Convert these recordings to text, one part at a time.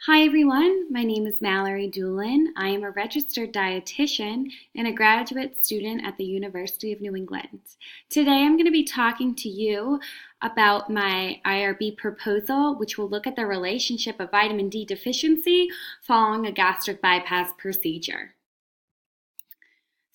Hi everyone, my name is Mallory Doolin. I am a registered dietitian and a graduate student at the University of New England. Today I'm going to be talking to you about my IRB proposal, which will look at the relationship of vitamin D deficiency following a gastric bypass procedure.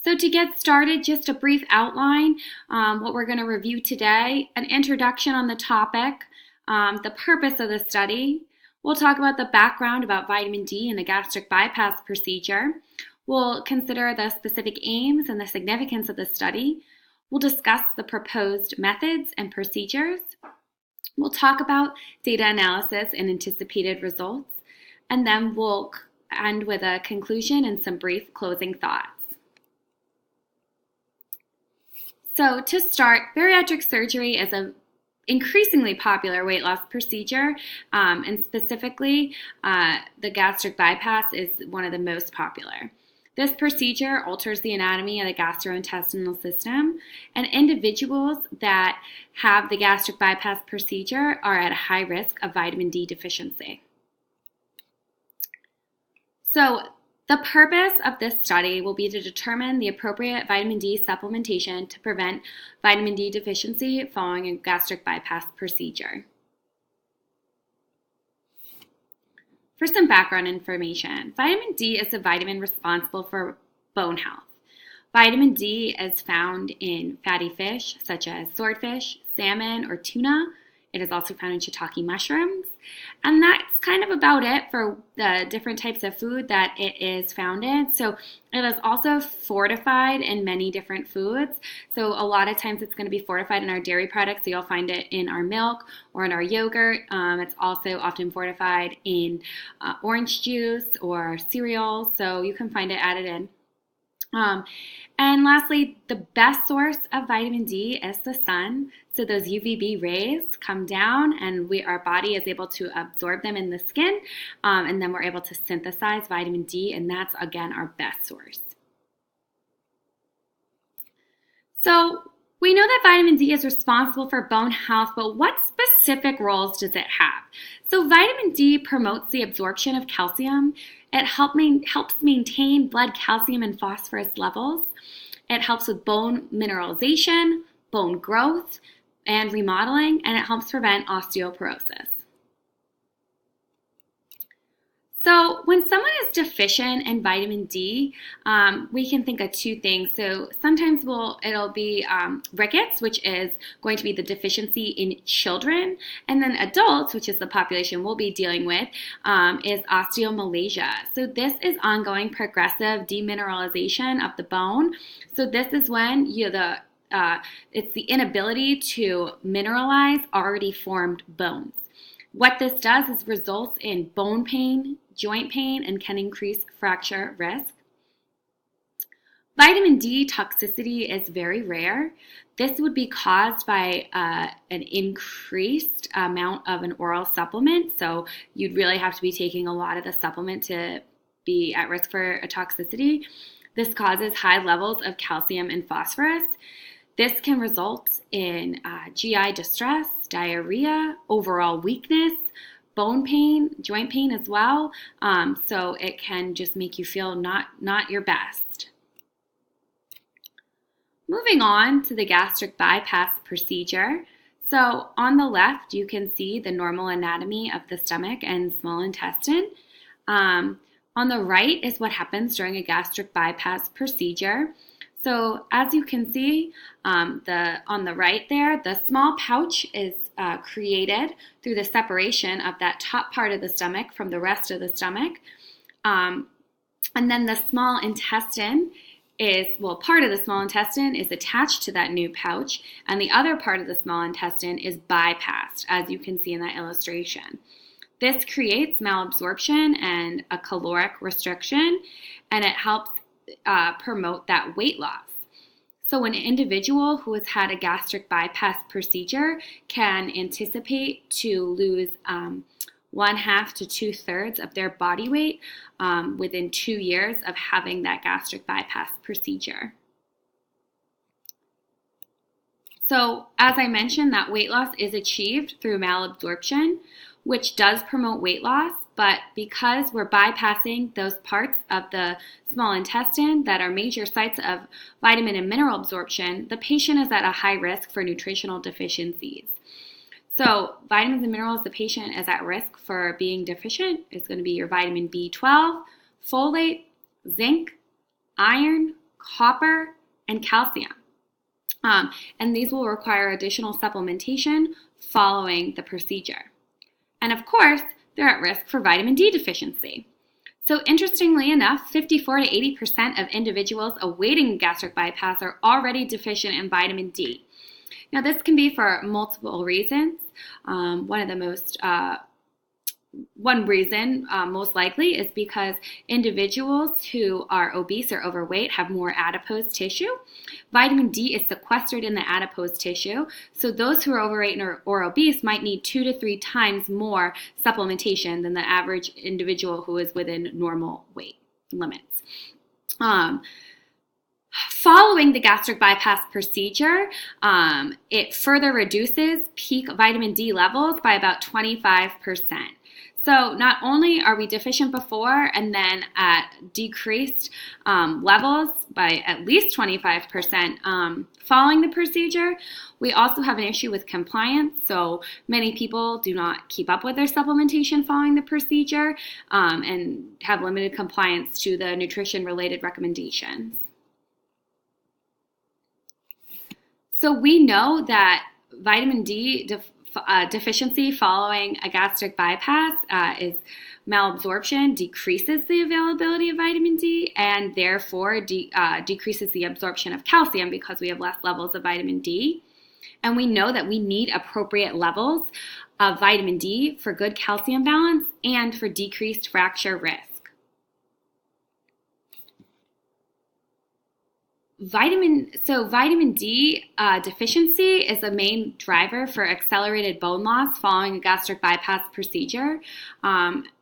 So to get started, just a brief outline, what we're going to review today, an introduction on the topic, the purpose of the study. We'll talk about the background about vitamin D and the gastric bypass procedure. We'll consider the specific aims and the significance of the study. We'll discuss the proposed methods and procedures. We'll talk about data analysis and anticipated results. And then we'll end with a conclusion and some brief closing thoughts. So to start, bariatric surgery is an increasingly popular weight loss procedure, and specifically the gastric bypass is one of the most popular. This procedure alters the anatomy of the gastrointestinal system, and individuals that have the gastric bypass procedure are at a high risk of vitamin D deficiency. So the purpose of this study will be to determine the appropriate vitamin D supplementation to prevent vitamin D deficiency following a gastric bypass procedure. For some background information, vitamin D is a vitamin responsible for bone health. Vitamin D is found in fatty fish such as swordfish, salmon, or tuna. It is also found in shiitake mushrooms. And that's kind of about it for the different types of food that it is found in. So it is also fortified in many different foods. So a lot of times it's going to be fortified in our dairy products. So you'll find it in our milk or in our yogurt. It's also often fortified in orange juice or cereal. So you can find it added in. And lastly, the best source of vitamin D is the sun. So those UVB rays come down and our body is able to absorb them in the skin, and then we're able to synthesize vitamin D, and that's, again, our best source. So we know that vitamin D is responsible for bone health, but what specific roles does it have? So vitamin D promotes the absorption of calcium. It helps maintain blood calcium and phosphorus levels. It helps with bone mineralization, bone growth, and remodeling, and it helps prevent osteoporosis. So when someone is deficient in vitamin D, we can think of two things. So sometimes it'll be rickets, which is going to be the deficiency in children, and then adults, which is the population we'll be dealing with, is osteomalacia. So this is ongoing progressive demineralization of the bone. So this is when it's the inability to mineralize already formed bones. What this does is results in bone pain, joint pain, and can increase fracture risk. Vitamin D toxicity is very rare. This would be caused by an increased amount of an oral supplement. So you'd really have to be taking a lot of the supplement to be at risk for a toxicity. This causes high levels of calcium and phosphorus. This can result in GI distress, diarrhea, overall weakness, bone pain, joint pain as well. So it can just make you feel not your best. Moving on to the gastric bypass procedure. So on the left, you can see the normal anatomy of the stomach and small intestine. On the right is what happens during a gastric bypass procedure. So as you can see on the right there, the small pouch is created through the separation of that top part of the stomach from the rest of the stomach. And then the small intestine part of the small intestine is attached to that new pouch, and the other part of the small intestine is bypassed, as you can see in that illustration. This creates malabsorption and a caloric restriction, and it helps promote that weight loss. So an individual who has had a gastric bypass procedure can anticipate to lose 1/2 to 2/3 of their body weight within 2 years of having that gastric bypass procedure. So as I mentioned, that weight loss is achieved through malabsorption. which does promote weight loss, but because we're bypassing those parts of the small intestine that are major sites of vitamin and mineral absorption, the patient is at a high risk for nutritional deficiencies. So vitamins and minerals the patient is at risk for being deficient is going to be your vitamin B12, folate, zinc, iron, copper, and calcium. And these will require additional supplementation following the procedure. And of course, they're at risk for vitamin D deficiency. So interestingly enough, 54 to 80% of individuals awaiting gastric bypass are already deficient in vitamin D. Now, this can be for multiple reasons. One reason most likely is because individuals who are obese or overweight have more adipose tissue. Vitamin D is sequestered in the adipose tissue, so those who are overweight or obese might need 2 to 3 times more supplementation than the average individual who is within normal weight limits. Following the gastric bypass procedure, it further reduces peak vitamin D levels by about 25%. So not only are we deficient before and then at decreased levels by at least 25% following the procedure, we also have an issue with compliance. So many people do not keep up with their supplementation following the procedure and have limited compliance to the nutrition-related recommendations. So we know that vitamin D deficiency following a gastric bypass is malabsorption, decreases the availability of vitamin D, and therefore decreases the absorption of calcium because we have less levels of vitamin D. And we know that we need appropriate levels of vitamin D for good calcium balance and for decreased fracture risk. Vitamin D deficiency is the main driver for accelerated bone loss following a gastric bypass procedure.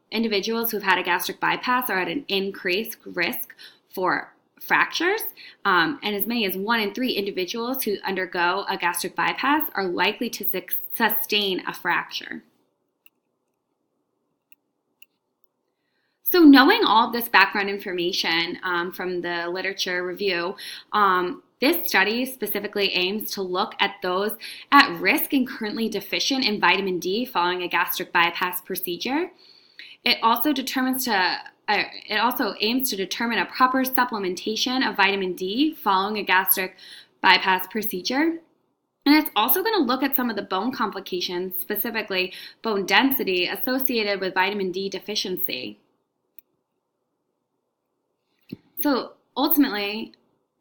Individuals who've had a gastric bypass are at an increased risk for fractures, and as many as 1 in 3 individuals who undergo a gastric bypass are likely to sustain a fracture. So knowing all of this background information from the literature review, this study specifically aims to look at those at risk and currently deficient in vitamin D following a gastric bypass procedure. It also aims to determine a proper supplementation of vitamin D following a gastric bypass procedure. And it's also going to look at some of the bone complications, specifically bone density, associated with vitamin D deficiency. So ultimately,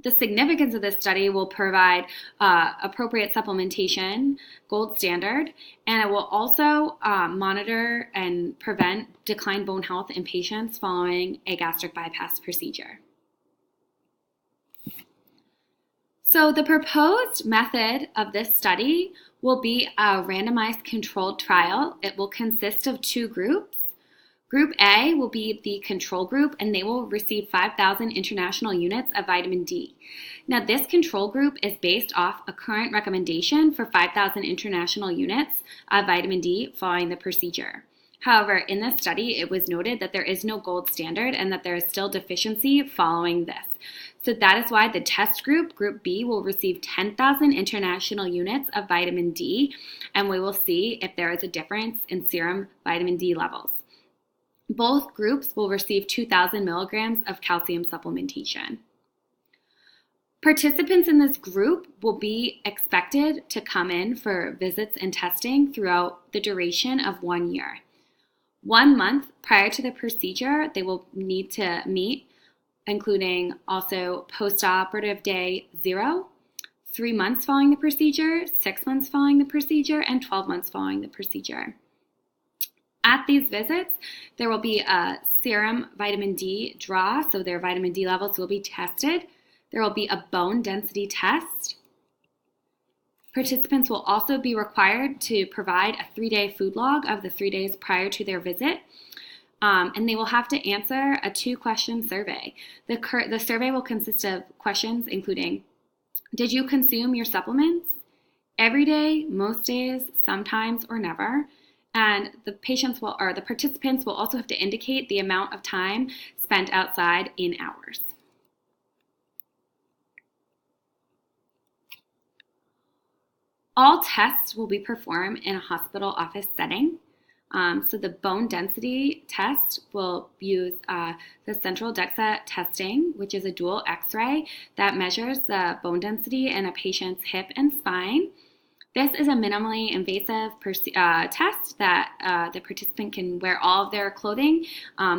the significance of this study will provide appropriate supplementation, gold standard, and it will also monitor and prevent declined bone health in patients following a gastric bypass procedure. So the proposed method of this study will be a randomized controlled trial. It will consist of 2 groups. Group A will be the control group, and they will receive 5,000 international units of vitamin D. Now, this control group is based off a current recommendation for 5,000 international units of vitamin D following the procedure. However, in this study, it was noted that there is no gold standard and that there is still deficiency following this. So that is why the test group, Group B, will receive 10,000 international units of vitamin D, and we will see if there is a difference in serum vitamin D levels. Both groups will receive 2,000 milligrams of calcium supplementation. Participants in this group will be expected to come in for visits and testing throughout the duration of 1 year. 1 month prior to the procedure, they will need to meet, including also post-operative day 0, 3 months following the procedure, 6 months following the procedure, and 12 months following the procedure. At these visits, there will be a serum vitamin D draw, so their vitamin D levels will be tested. There will be a bone density test. Participants will also be required to provide a 3-day food log of the 3 days prior to their visit, and they will have to answer a 2-question survey. The survey will consist of questions including, did you consume your supplements? Every day, most days, sometimes, or never? And the participants will also have to indicate the amount of time spent outside in hours. All tests will be performed in a hospital office setting. So the bone density test will use the central DEXA testing, which is a dual X-ray that measures the bone density in a patient's hip and spine. This is a minimally invasive test that the participant can wear all of their clothing.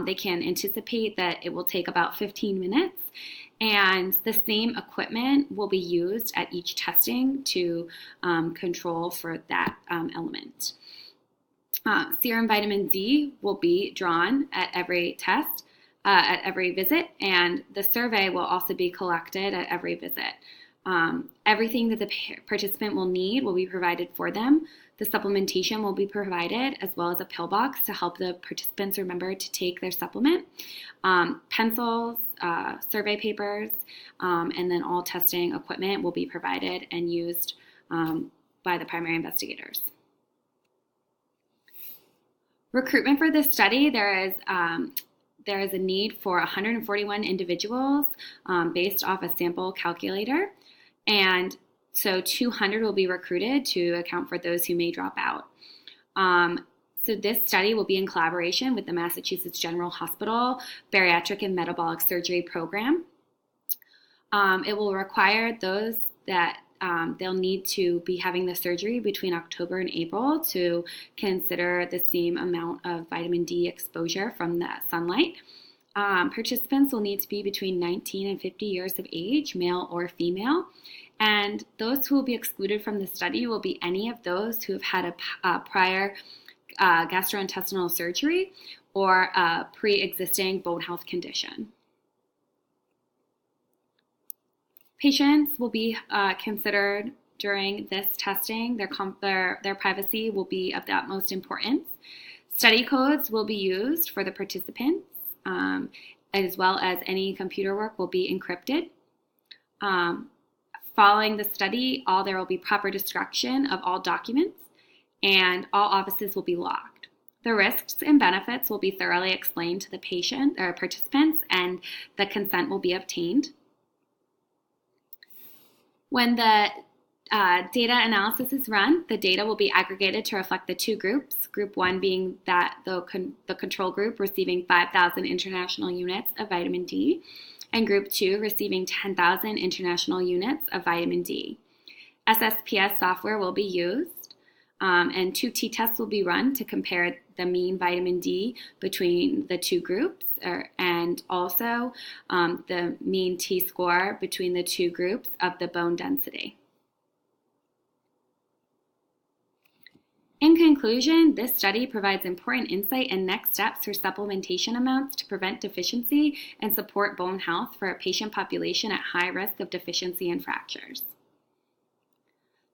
They can anticipate that it will take about 15 minutes. And the same equipment will be used at each testing to control for that element. Serum vitamin D will be drawn at every test, at every visit, and the survey will also be collected at every visit. Everything that the participant will need will be provided for them. The supplementation will be provided, as well as a pill box to help the participants remember to take their supplement. Pencils, survey papers, and then all testing equipment will be provided and used by the primary investigators. Recruitment for this study, there is a need for 141 individuals based off a sample calculator, and so 200 will be recruited to account for those who may drop out. So this study will be in collaboration with the Massachusetts General Hospital Bariatric and Metabolic Surgery Program. It will require those that they'll need to be having the surgery between October and April to consider the same amount of vitamin D exposure from the sunlight. Participants will need to be between 19 and 50 years of age, male or female. And those who will be excluded from the study will be any of those who have had a prior gastrointestinal surgery or a pre-existing bone health condition. Patients will be considered during this testing. Their privacy will be of the utmost importance. Study codes will be used for the participants, as well as any computer work will be encrypted. Following the study, there will be proper destruction of all documents, and all offices will be locked. The risks and benefits will be thoroughly explained to the patient or participants, and the consent will be obtained. When the data analysis is run, the data will be aggregated to reflect the two groups. Group 1 being that the control group receiving 5,000 international units of vitamin D, and Group 2 receiving 10,000 international units of vitamin D. SSPS software will be used, and 2 t-tests will be run to compare the mean vitamin D between the two groups, and also the mean t-score between the two groups of the bone density. In conclusion, this study provides important insight and next steps for supplementation amounts to prevent deficiency and support bone health for a patient population at high risk of deficiency and fractures.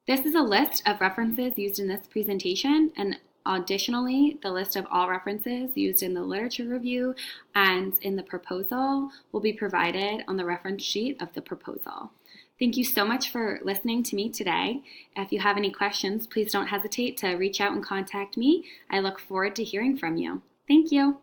This is a list of references used in this presentation, and additionally, the list of all references used in the literature review and in the proposal will be provided on the reference sheet of the proposal. Thank you so much for listening to me today. If you have any questions, please don't hesitate to reach out and contact me. I look forward to hearing from you. Thank you.